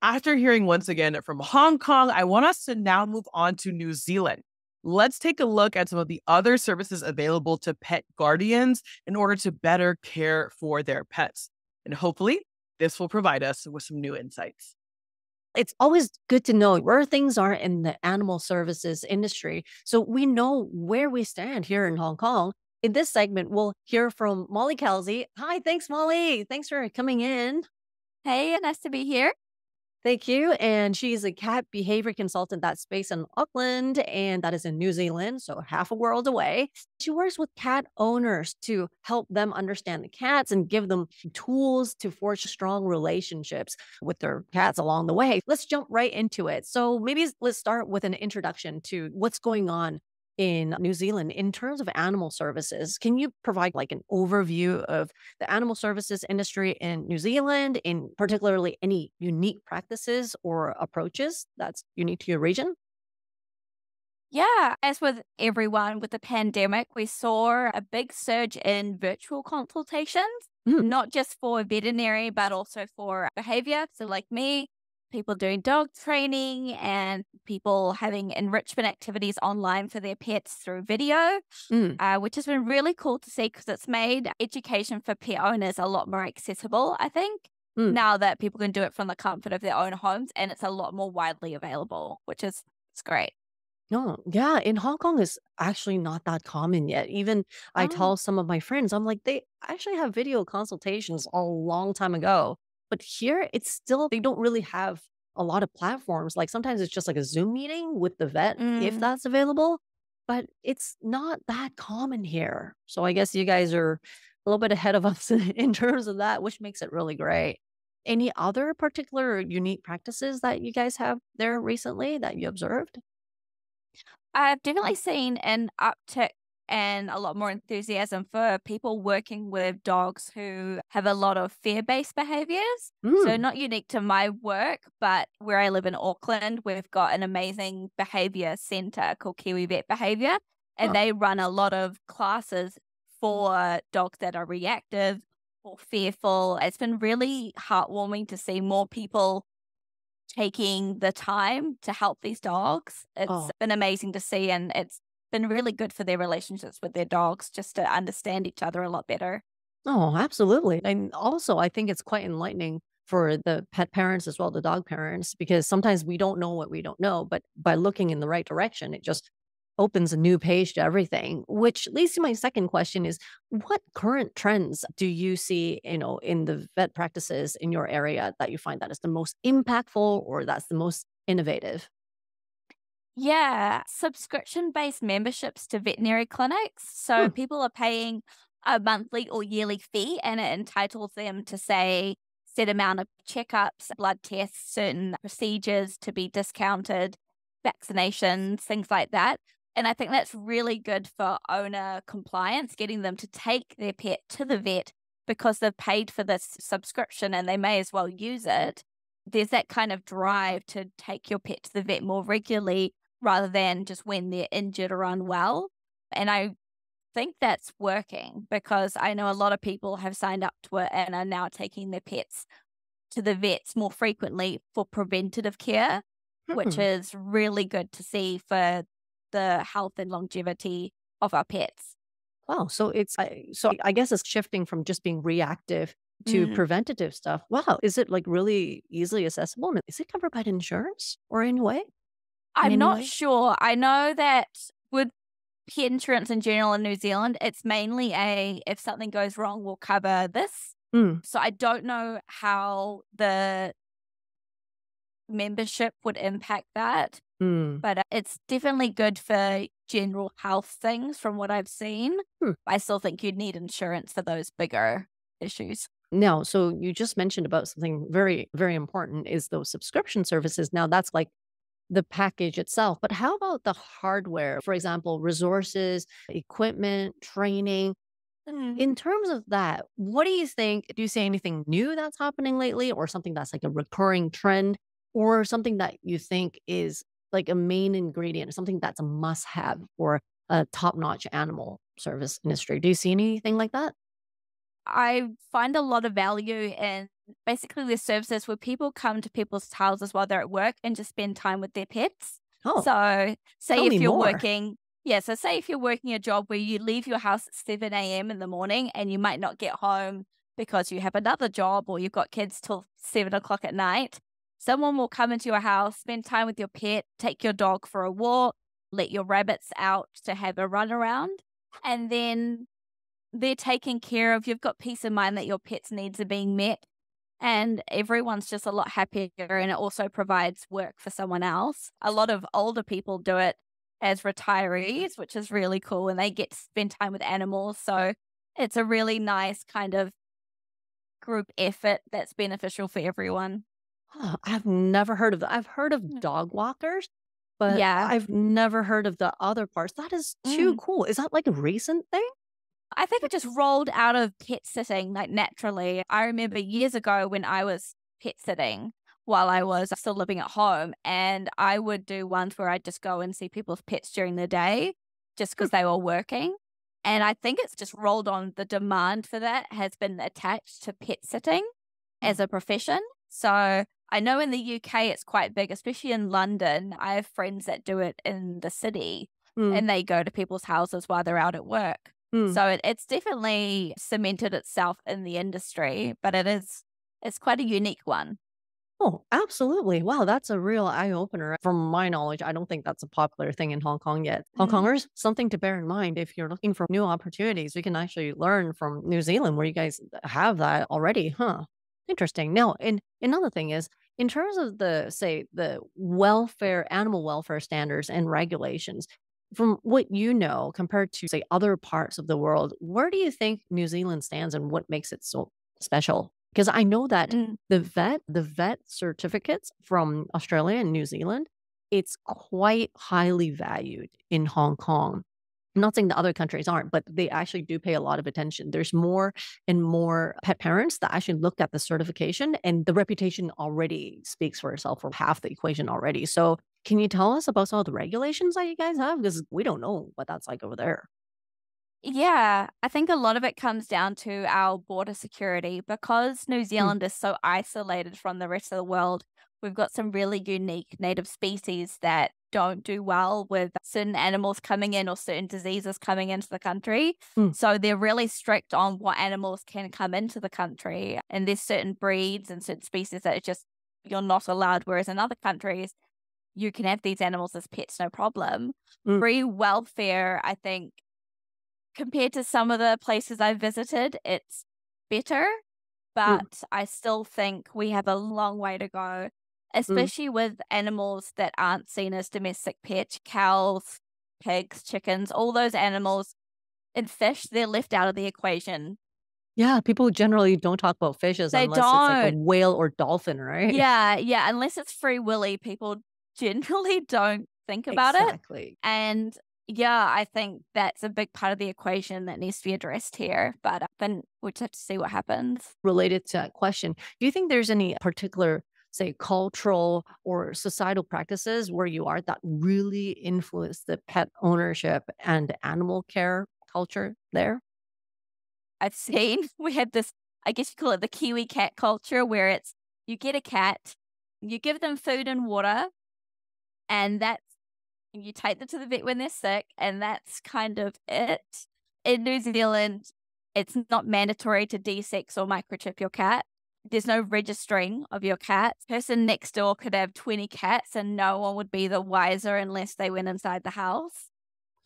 After hearing once again from Hong Kong, I want us to now move on to New Zealand. Let's take a look at some of the other services available to pet guardians in order to better care for their pets. And hopefully, this will provide us with some new insights. It's always good to know where things are in the animal services industry so we know where we stand here in Hong Kong. In this segment, we'll hear from Molly Kelsey. Hi, thanks, Molly. Thanks for coming in. Hey, nice to be here. Thank you. And she's a cat behavior consultant that's based in Auckland, and that is in New Zealand, so half a world away. She works with cat owners to help them understand the cats and give them tools to forge strong relationships with their cats along the way. Let's jump right into it. So maybe let's start with an introduction to what's going on in New Zealand in terms of animal services. Can you provide like an overview of the animal services industry in New Zealand, in particularly any unique practices or approaches that's unique to your region? Yeah, as with everyone with the pandemic, we saw a big surge in virtual consultations, Mm. not just for veterinary, but also for behavior. So, like me, people doing dog training and people having enrichment activities online for their pets through video, Mm. which has been really cool to see because it's made education for pet owners a lot more accessible, I think. Mm. Now that people can do it from the comfort of their own homes and it's a lot more widely available, which is it's great. No, yeah, in Hong Kong is actually not that common yet. Even I Oh. tell some of my friends, I'm like, they actually have video consultations a long time ago. But here it's still, they don't really have a lot of platforms. Like sometimes it's just like a Zoom meeting with the vet, if Mm. that's available, but it's not that common here. So I guess you guys are a little bit ahead of us in terms of that, which makes it really great. Any other particular unique practices that you guys have there recently that you observed? I've definitely seen an uptick and a lot more enthusiasm for people working with dogs who have a lot of fear-based behaviors. So Mm. not unique to my work, but where I live in Auckland, we've got an amazing behavior center called Kiwi Vet Behavior, and Huh. they run a lot of classes for dogs that are reactive or fearful. It's been really heartwarming to see more people taking the time to help these dogs. It's Oh. been amazing to see, and it's been really good for their relationships with their dogs just to understand each other a lot better. Oh, absolutely. And also, I think it's quite enlightening for the pet parents as well, the dog parents, because sometimes we don't know what we don't know, but by looking in the right direction, it just opens a new page to everything. Which leads to my second question is what current trends do you see, in the vet practices in your area that you find that is the most impactful or that's the most innovative? Yeah, subscription-based memberships to veterinary clinics. So Hmm. people are paying a monthly or yearly fee, and it entitles them to, say, set amount of checkups, blood tests, certain procedures to be discounted, vaccinations, things like that. And I think that's really good for owner compliance, getting them to take their pet to the vet because they've paid for this subscription and they may as well use it. There's that kind of drive to take your pet to the vet more regularly rather than just when they're injured or unwell. And I think that's working because I know a lot of people have signed up to it and are now taking their pets to the vets more frequently for preventative care, which Hmm. is really good to see for the health and longevity of our pets. Wow. So I guess it's shifting from just being reactive to Mm. preventative stuff. Wow. Is it like really easily accessible? And is it covered by the insurance or in way? In I'm any not way? sure. I know that with pet insurance in general in New Zealand, it's mainly a if something goes wrong, we'll cover this. Mm. So I don't know how the membership would impact that, Mm. but it's definitely good for general health things from what I've seen. Hmm. I still think you'd need insurance for those bigger issues. Now, so you just mentioned about something very, very important is those subscription services. Now that's like the package itself, but how about the hardware? For example, resources, equipment, training. Mm. In terms of that, what do you think? Do you see anything new that's happening lately or something that's like a recurring trend or something that you think is like a main ingredient, something that's a must have for a top notch animal service industry? Do you see anything like that? I find a lot of value in Basically, there's services where people come to people's houses while they're at work and just spend time with their pets. Oh, So, tell say me if you're more. working, yeah, so say if you're working a job where you leave your house at 7 a.m. in the morning and you might not get home because you have another job or you've got kids till 7 o'clock at night, someone will come into your house, spend time with your pet, take your dog for a walk, let your rabbits out to have a run around, and then they're taken care of. You've got peace of mind that your pet's needs are being met, and everyone's just a lot happier, and it also provides work for someone else. A lot of older people do it as retirees, which is really cool, and they get to spend time with animals. So it's a really nice kind of group effort that's beneficial for everyone. Oh, I've never heard of that. I've heard of Mm. dog walkers, but Yeah. I've never heard of the other parts. That is too Mm. cool. Is that like a recent thing? I think it just rolled out of pet sitting like naturally. I remember years ago when I was pet sitting while I was still living at home, and I would do ones where I'd just go and see people's pets during the day just Hmm. because they were working. And I think it's just rolled on. The demand for that has been attached to pet sitting as a profession. So I know in the UK it's quite big, especially in London. I have friends that do it in the city Mm, and they go to people's houses while they're out at work. mm. So it's definitely cemented itself in the industry, but it's quite a unique one. Oh, absolutely. Wow, that's a real eye opener. From my knowledge, I don't think that's a popular thing in Hong Kong yet. Hong Mm. Kongers, something to bear in mind if you're looking for new opportunities. We can actually learn from New Zealand where you guys have that already, huh? Interesting. Now, and another thing is in terms of the say the welfare, animal welfare standards and regulations, from what you know compared to say other parts of the world, where do you think New Zealand stands and what makes it so special? Because I know that Mm. the vet certificates from Australia and New Zealand, it's quite highly valued in Hong Kong. I'm not saying the other countries aren't, but they actually do pay a lot of attention. There's more and more pet parents that actually look at the certification, and the reputation already speaks for itself for half the equation already. So, can you tell us about some of the regulations that you guys have? Because we don't know what that's like over there. Yeah, I think a lot of it comes down to our border security because New Mm, Zealand is so isolated from the rest of the world. We've got some really unique native species that don't do well with certain animals coming in or certain diseases coming into the country. mm, So they're really strict on what animals can come into the country. And there's certain breeds and certain species that it's just you're not allowed. Whereas in other countries, you can have these animals as pets, no problem. mm, Free welfare, I think compared to some of the places I've visited, it's better, mm, but I still think we have a long way to go, mm. especially with animals that aren't seen as domestic pets, cows, pigs, chickens, all those animals and fish, they're left out of the equation. Yeah, people generally don't talk about fishes They unless it's like a don't. whale or dolphin, right? Yeah, yeah, unless it's free willy, people generally don't think about it. Exactly. And yeah, I think that's a big part of the equation that needs to be addressed here. But then we just have to see what happens. Related to that question, do you think there's any particular, say, cultural or societal practices where you are that really influence the pet ownership and animal care culture there? I've seen we have this, I guess you call it the Kiwi cat culture, where it's you get a cat, you give them food and water, and that's you take them to the vet when they're sick, and that's kind of it. In New Zealand, it's not mandatory to de-sex or microchip your cat. There's no registering of your cat. Person next door could have 20 cats and no one would be the wiser unless they went inside the house.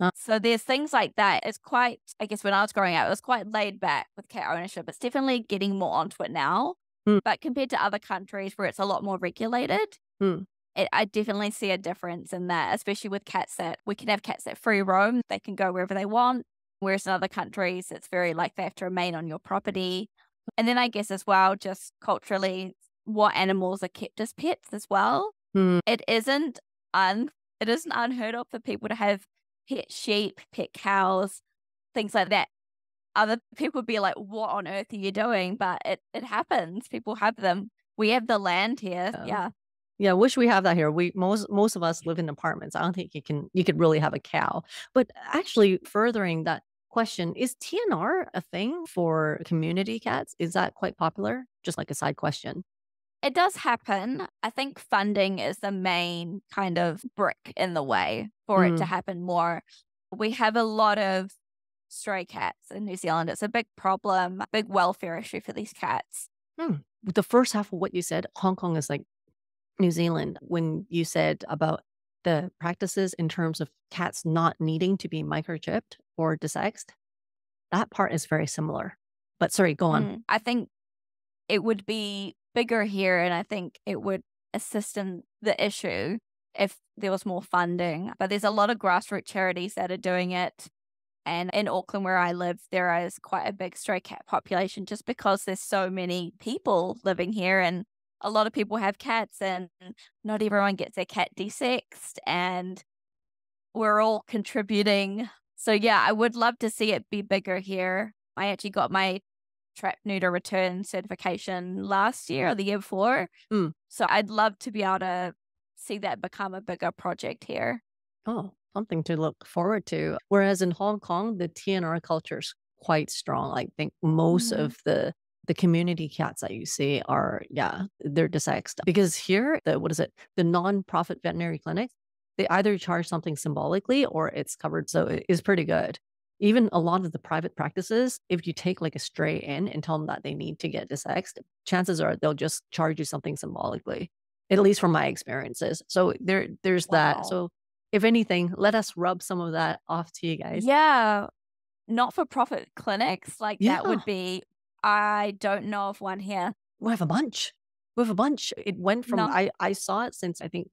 Uh, So there's things like that. It's quite, I guess when I was growing up, it was quite laid back with cat ownership. It's definitely getting more onto it now. mm, But compared to other countries where it's a lot more regulated, mm, I definitely see a difference in that, especially with cats that we can have cats that free roam. They can go wherever they want. Whereas in other countries, it's very like they have to remain on your property. And then I guess as well, just culturally, what animals are kept as pets as well. mm. It isn't it isn't unheard of for people to have pet sheep, pet cows, things like that. Other people would be like, what on earth are you doing? But it happens. People have them. We have the land here. Yeah. Yeah. Yeah, I wish we have that here. We most of us live in apartments. I don't think you could really have a cow. But actually furthering that question, is TNR a thing for community cats? Is that quite popular? just like a side question? It does happen. I think funding is the main kind of brick in the way for it to Mm. happen more. We have a lot of stray cats in New Zealand. It's a big problem, a big welfare issue for these cats. With the first half of what you said, Hong Kong is like New Zealand. When you said about the practices in terms of cats not needing to be microchipped or desexed, that part is very similar. But sorry, go on. I think it would be bigger here, and I think it would assist in the issue if there was more funding. But there's a lot of grassroots charities that are doing it. And in Auckland, where I live, there is quite a big stray cat population just because there's so many people living here. And a lot of people have cats, and not everyone gets their cat desexed. And we're all contributing. So, yeah, I would love to see it be bigger here. I actually got my trap neuter return certification last year or the year before. So I'd love to be able to see that become a bigger project here. Oh, something to look forward to. Whereas in Hong Kong, the TNR culture is quite strong. I think most of the community cats that you see are, they're desexed. Because here, the non-profit veterinary clinics, they either charge something symbolically or it's covered. So it is pretty good. Even a lot of the private practices, if you take like a stray in and tell them that they need to get desexed, chances are they'll just charge you something symbolically, at least from my experiences. So there's that. Wow. So if anything, let us rub some of that off to you guys. Yeah, not-for-profit clinics like that Yeah. would be, I don't know of one here. We have a bunch. It went from, No. I saw it since I think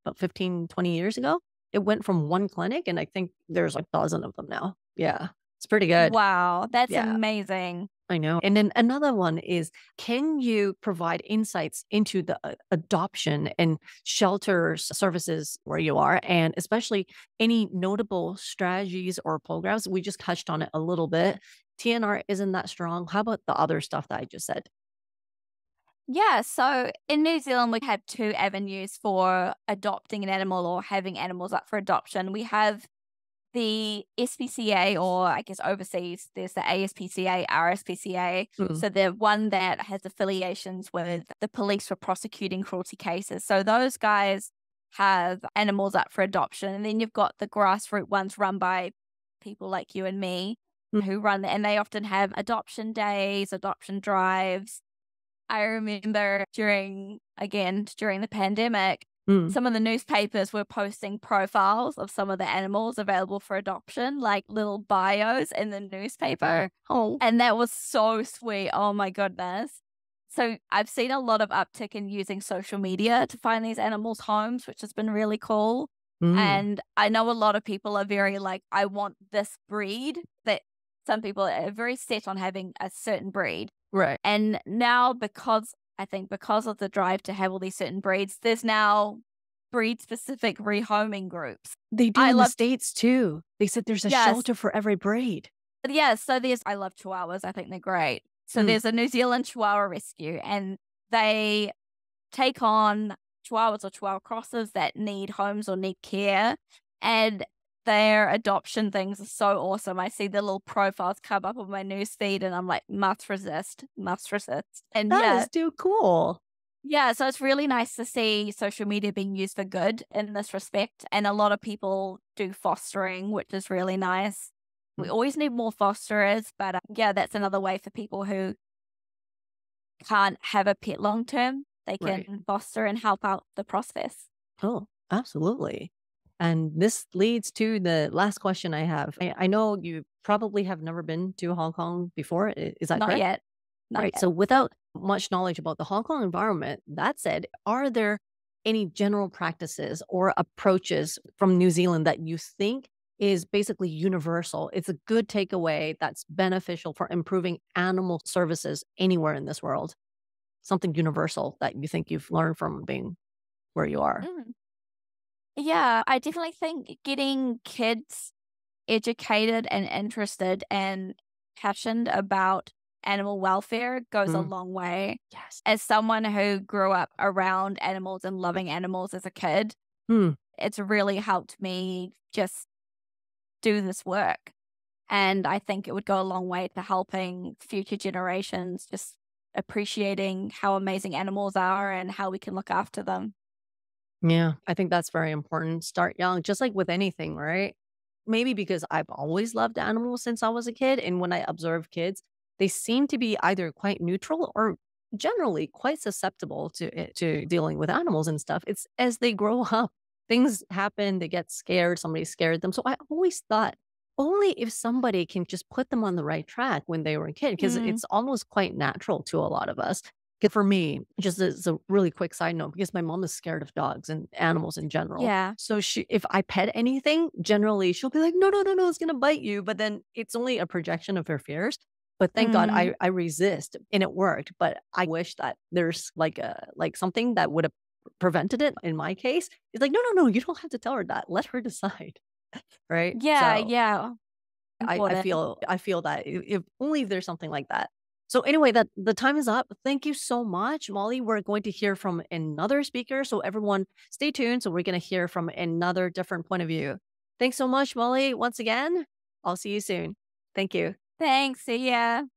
about 15, 20 years ago. It went from one clinic and I think there's like a dozen of them now. Yeah, it's pretty good. Wow, that's Yeah. amazing. I know. And then another one is, can you provide insights into the adoption and shelter services where you are, and especially any notable strategies or programs? We just touched on it a little bit. TNR isn't that strong. How about the other stuff that I just said? Yeah, so in New Zealand, we have two avenues for adopting an animal or having animals up for adoption. We have the SPCA, or I guess overseas, there's the ASPCA, RSPCA. So the one that has affiliations with the police for prosecuting cruelty cases. So those guys have animals up for adoption. And then you've got the grassroots ones run by people like you and me who run, and they often have adoption days, adoption drives. I remember during the pandemic, some of the newspapers were posting profiles of some of the animals available for adoption, like little bios in the newspaper. Oh, And that was so sweet. Oh my goodness. So I've seen a lot of uptick in using social media to find these animals homes, which has been really cool. And I know a lot of people are very like, I want this breed. That some people are very set on having a certain breed. right. And now because of the drive to have all these certain breeds, there's now breed-specific rehoming groups. They do I in the love- States too. They said there's a Yes. shelter for every breed. But yeah, so I love Chihuahuas. I think they're great. So there's a New Zealand Chihuahua rescue, and they take on Chihuahuas or Chihuahua crosses that need homes or need care. And their adoption things are so awesome. I see the little profiles come up on my newsfeed and I'm like, must resist. And That is too cool. yeah, so it's really nice to see social media being used for good in this respect. And a lot of people do fostering, which is really nice. We always need more fosterers, but yeah, that's another way for people who can't have a pet long term. They can Right. foster and help out the process. Oh, absolutely. And this leads to the last question I have. I know you probably have never been to Hong Kong before. Is that Not correct? yet. Not Right. yet. So without much knowledge about the Hong Kong environment, that said, are there any general practices or approaches from New Zealand that you think is basically universal? It's a good takeaway that's beneficial for improving animal services anywhere in this world. Something universal that you think you've learned from being where you are. Yeah, I definitely think getting kids educated and interested and passionate about animal welfare goes a long way. Yes. As someone who grew up around animals and loving animals as a kid, it's really helped me just do this work. And I think it would go a long way to helping future generations just appreciating how amazing animals are and how we can look after them. Yeah, I think that's very important. Start young, just like with anything, right? Maybe because I've always loved animals since I was a kid. And when I observe kids, they seem to be either quite neutral or generally quite susceptible to dealing with animals and stuff. It's as they grow up, things happen, they get scared, somebody scared them. So I always thought only if somebody can just put them on the right track when they were a kid, because Mm, it's almost quite natural to a lot of us. 'Cause for me, just as a really quick side note, because my mom is scared of dogs and animals in general. yeah. So if I pet anything, generally she'll be like, no, no, no, no, it's gonna bite you. But then it's only a projection of her fears. But thank God Mm, I resist and it worked. But I wish that there's like something that would have prevented it in my case. It's like, no, no, no, you don't have to tell her that. Let her decide. Right. yeah, So yeah. I Important. feel that if only if there's something like that. So anyway, that the time is up. Thank you so much, Molly. We're going to hear from another speaker. So everyone stay tuned. So we're going to hear from another different point of view. Thanks so much, Molly. Once again, I'll see you soon. Thank you. Thanks. See ya.